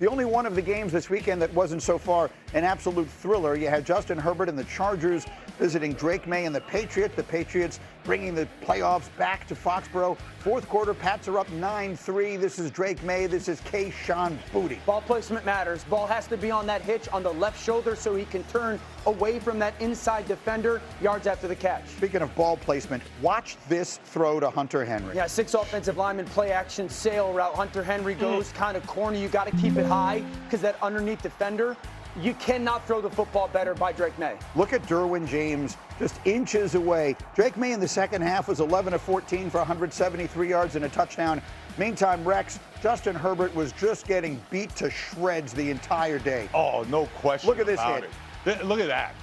the only one of the games this weekend that wasn't so far an absolute thriller. You had Justin Herbert and the Chargers visiting Drake Maye and the Patriots. The Patriots bringing the playoffs back to Foxborough. Fourth quarter, Pats are up 9-3. This is Drake Maye. This is Kayshon Boutte. Ball placement matters. Ball has to be on that hitch on the left shoulder so he can turn away from that inside defender yards after the catch. Speaking of ball placement, watch this throw to Hunter Henry. Yeah, 6 offensive linemen play action sail route. Hunter Henry goes kind of corny. You got to keep it high because that underneath defender, you cannot throw the football better by Drake Maye. Look at Derwin James just inches away. Drake Maye in the second half was 11 of 14 for 173 yards and a touchdown. Meantime, Rex, Justin Herbert was just getting beat to shreds the entire day. Oh, no question. Look at this hit. Look at that.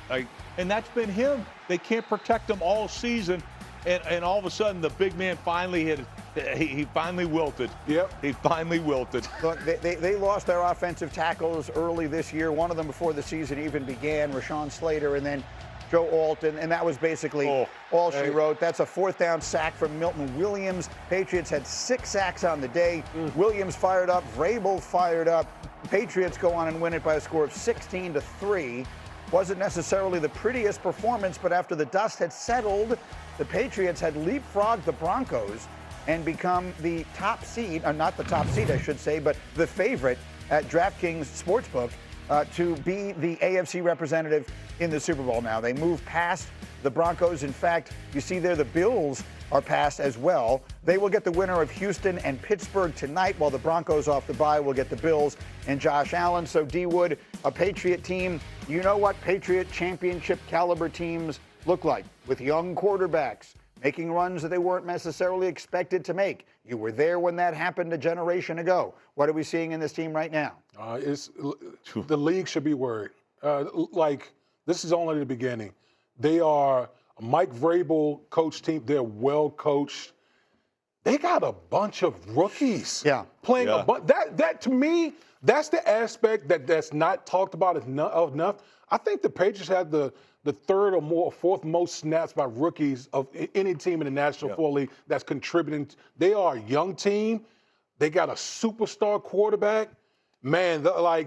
And that's been him. They can't protect him all season. And all of a sudden, the big man finally hit. He finally wilted. Yep. He finally wilted. Look, they lost their offensive tackles early this year. One of them before the season even began, Rashawn Slater, and then Joe Alton, and that was basically all she wrote. That's a fourth down sack from Milton Williams. Patriots had 6 sacks on the day. Williams fired up. Vrabel fired up. Patriots go on and win it by a score of 16-3. Wasn't necessarily the prettiest performance, but after the dust had settled, the Patriots had leapfrogged the Broncos and become the top seed, not the top seed, I should say, but the favorite at DraftKings Sportsbook to be the AFC representative in the Super Bowl now. They move past the Broncos. In fact, you see there the Bills are past as well. They will get the winner of Houston and Pittsburgh tonight, while the Broncos off the bye will get the Bills and Josh Allen. So D. Wood, a Patriot team, you know what Patriot championship caliber teams look like, with young quarterbacks making runs that they weren't necessarily expected to make. You were there when that happened a generation ago. What are we seeing in this team right now? The league should be worried. This is only the beginning. They are a Mike Vrabel coach team. They're well coached. They got a bunch of rookies playing a bunch. That to me, that's the aspect that's not talked about enough. I think the Patriots had the third or fourth most snaps by rookies of any team in the National Football League that's contributing. They are a young team. They got a superstar quarterback. Man,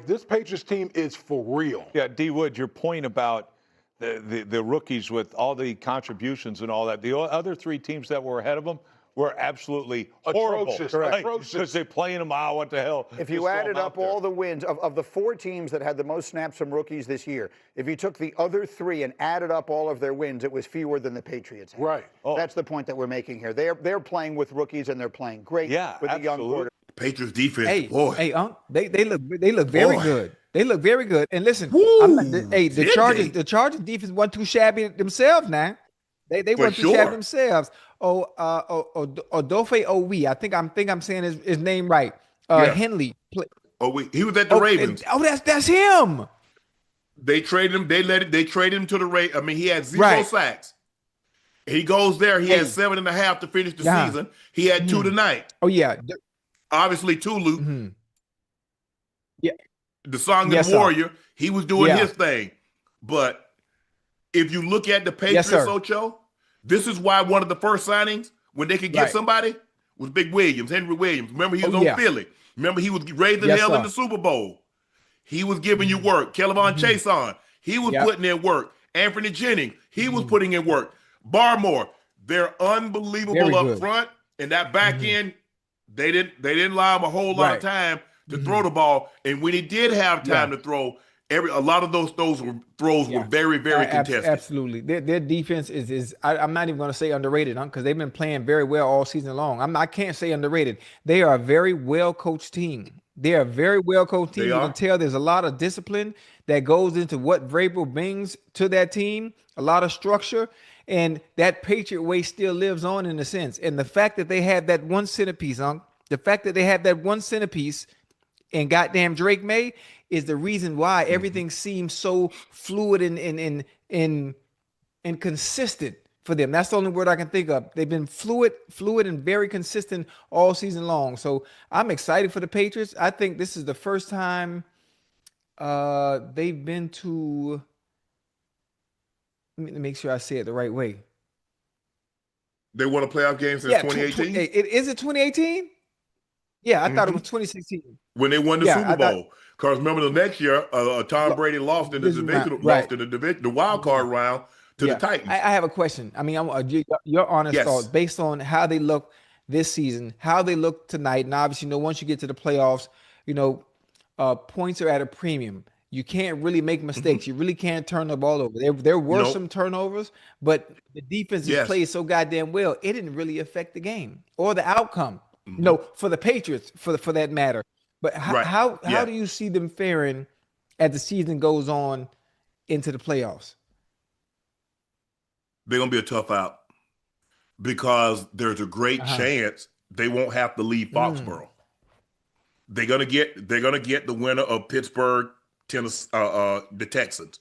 this Patriots team is for real. Yeah, D. Wood, your point about the rookies with all the contributions and all that. The other 3 teams that were ahead of them were absolutely horrible. Atrocious. Because they're playing them out. What the hell? If you added up all the wins of the 4 teams that had the most snaps from rookies this year, if you took the other 3 and added up all of their wins, it was fewer than the Patriots had. Right. That's the point that we're making here. They're playing with rookies and they're playing great with the young quarterback. Patriots defense, they look very good. They look very good. And listen, the Chargers defense wasn't too shabby themselves now. They weren't too shabby themselves. Odofe Owe, I think I'm saying his name right. Henley. He was at the Ravens. That's him. They traded him. They traded him to the Ravens. I mean, he had 0 sacks. He goes there. He had 7.5 to finish the season. He had 2 tonight. Oh yeah. Obviously 2, Luke. Yeah. The Songin Warrior, he was doing his thing. But if you look at the Patriots, Ocho, this is why one of the first signings, when they could get somebody, was Big Williams, Henry Williams. Remember, he was on Philly. Remember, he was raising hell in the Super Bowl. He was giving you work. Kelvon Chason, he was putting in work. Anthony Jennings, he was putting in work. Barmore, they're unbelievable up front. And that back end, they didn't allow him a whole lot of time to throw the ball. And when he did have time to throw, a lot of those throws were very, very contested. Absolutely. Their defense is I'm not even going to say underrated, because they've been playing very well all season long. I can't say underrated. They are a very well-coached team. They are a very well-coached team. You can tell there's a lot of discipline that goes into what Vrabel brings to that team, a lot of structure. And that Patriot way still lives on in a sense. And the fact that they have that one centerpiece, and goddamn Drake Maye is the reason why everything seems so fluid and consistent for them. That's the only word I can think of. They've been fluid and very consistent all season long. So I'm excited for the Patriots. I think this is the first time they've been to. Let me make sure I say it the right way. They won a playoff game since 2018? Is it 2018? Yeah, I thought it was 2016 when they won the Super Bowl. Because remember the next year, Tom Brady lost in the division, the wild card round to the Titans. I have a question. I mean, I want your honest thoughts based on how they look this season, how they look tonight, and obviously, once you get to the playoffs, points are at a premium. You can't really make mistakes. You really can't turn the ball over. There were some turnovers, but the defense is played so goddamn well, it didn't really affect the game or the outcome. For the Patriots, for that matter. But how do you see them faring as the season goes on into the playoffs? They're gonna be a tough out because there's a great chance they won't have to leave Foxborough. They're gonna get the winner of Pittsburgh, Tennessee, the Texans.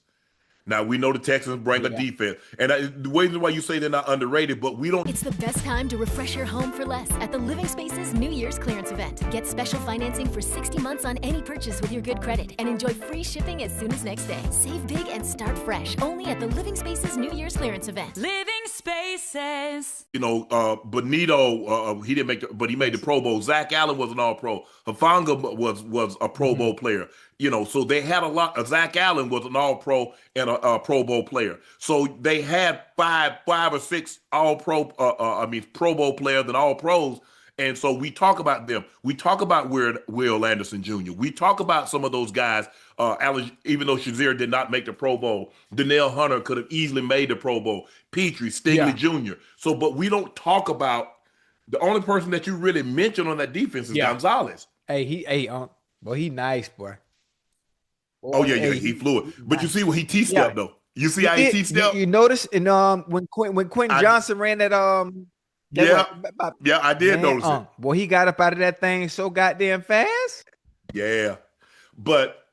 Now, we know the Texans bring a defense. And the reason why you say they're not underrated, but we don't. It's the best time to refresh your home for less at the Living Spaces New Year's clearance event. Get special financing for 60 months on any purchase with your good credit and enjoy free shipping as soon as next day. Save big and start fresh only at the Living Spaces New Year's clearance event. Living Spaces. Benito, he didn't make but he made the Pro Bowl. Zach Allen was an All-Pro. Hufanga was a Pro Bowl player. So they had a lot. Zach Allen was an All-Pro and a Pro Bowl player. So they had five or six All-Pro, Pro Bowl players and All-Pros. And so we talk about them. We talk about Will Anderson Jr. We talk about some of those guys. Even though Shazier did not make the Pro Bowl, Danielle Hunter could have easily made the Pro Bowl. Petrie, Stingley Jr. So, but we don't talk about the only person that you really mention on that defense is Gonzalez. He nice, boy. He flew it. But you see what he T-stepped though. You see how he T-stepped? You notice when Quentin Johnson ran that I did notice it. Well, he got up out of that thing so goddamn fast. Yeah. But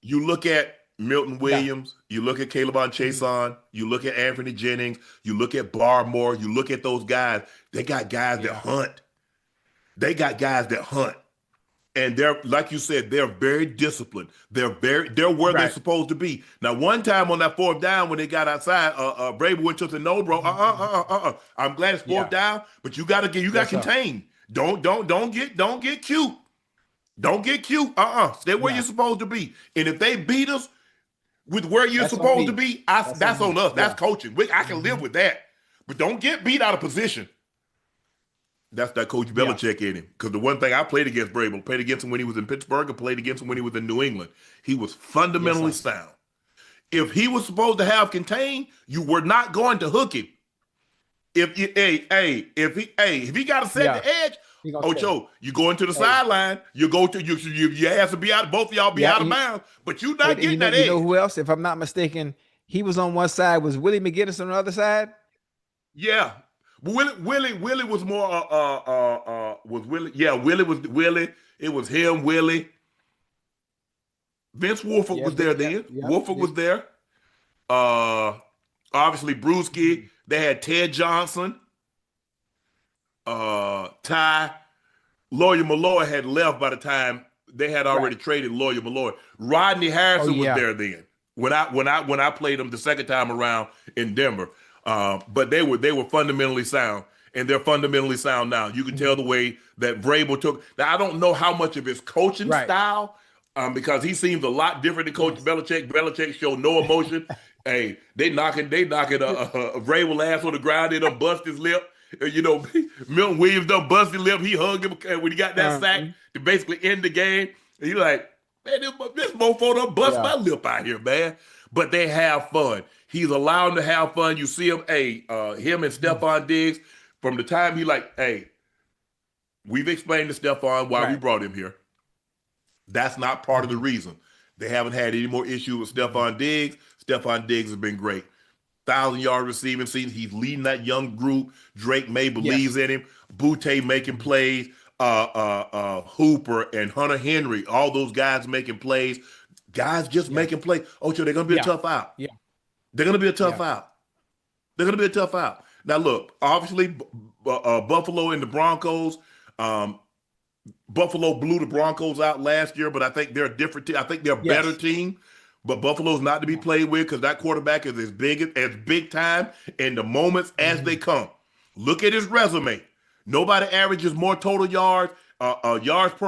you look at Milton Williams, you look at Calebon Chason, you look at Anthony Jennings, you look at Barmore, you look at those guys. They got guys that hunt. And they're, like you said, they're very disciplined. They're where they're supposed to be. Now, one time on that fourth down when they got outside, Brady went to the no, bro. I'm glad it's fourth down, but you got contained. Don't get cute. Don't get cute. Stay where you're supposed to be. And if they beat us with where you're supposed to be, that's on us. That's coaching. I can live with that. But don't get beat out of position. That's that Coach Belichick in him. Because the one thing I played against Brable, played against him when he was in Pittsburgh, and played against him when he was in New England. He was fundamentally sound. If he was supposed to have contained, you were not going to hook him. If he got to set the edge, Ocho, you go into the sideline, you have to be out, both of y'all be out of bounds, but you're not getting that edge. You know who else? If I'm not mistaken, he was on one side. Was Willie McGinnis on the other side? Yeah. Willie was more was Willie. Yeah, Willie was Willie. It was him, Willie. Vince Wolford was there then. Wolford was there. Obviously Brewski. They had Ted Johnson. Ty. Lawyer Malloy had left by the time they had already traded Lawyer Malloy. Rodney Harrison was there then. When I played him the second time around in Denver. But they were fundamentally sound, and they're fundamentally sound now. You can tell the way that Vrabel took. Now, I don't know how much of his coaching style, because he seems a lot different than Coach Belichick. Belichick showed no emotion. Hey, they knocking Vrabel ass on the ground. They done bust his lip. Milton Williams done bust his lip. He hugged him when he got that sack to basically end the game. And you're like, man, this mofo done bust my lip out here, man. But they have fun. He's allowed to have fun. You see him, him and Stephon Diggs, from the time we've explained to Stephon why we brought him here. That's not part of the reason. They haven't had any more issues with Stephon Diggs. Stephon Diggs has been great. 1,000-yard receiving season. He's leading that young group. Drake May believes in him. Butte making plays. Hooper and Hunter Henry, all those guys making plays. Guys just making plays. Ocho, they're going to be a tough out. Yeah. They're going to be a tough out. They're going to be a tough out. Now, look, obviously, Buffalo and the Broncos, Buffalo blew the Broncos out last year, but I think they're a different team. I think they're a better team, but Buffalo's not to be played with because that quarterback is as big time in the moments as they come. Look at his resume. Nobody averages more total yards yards per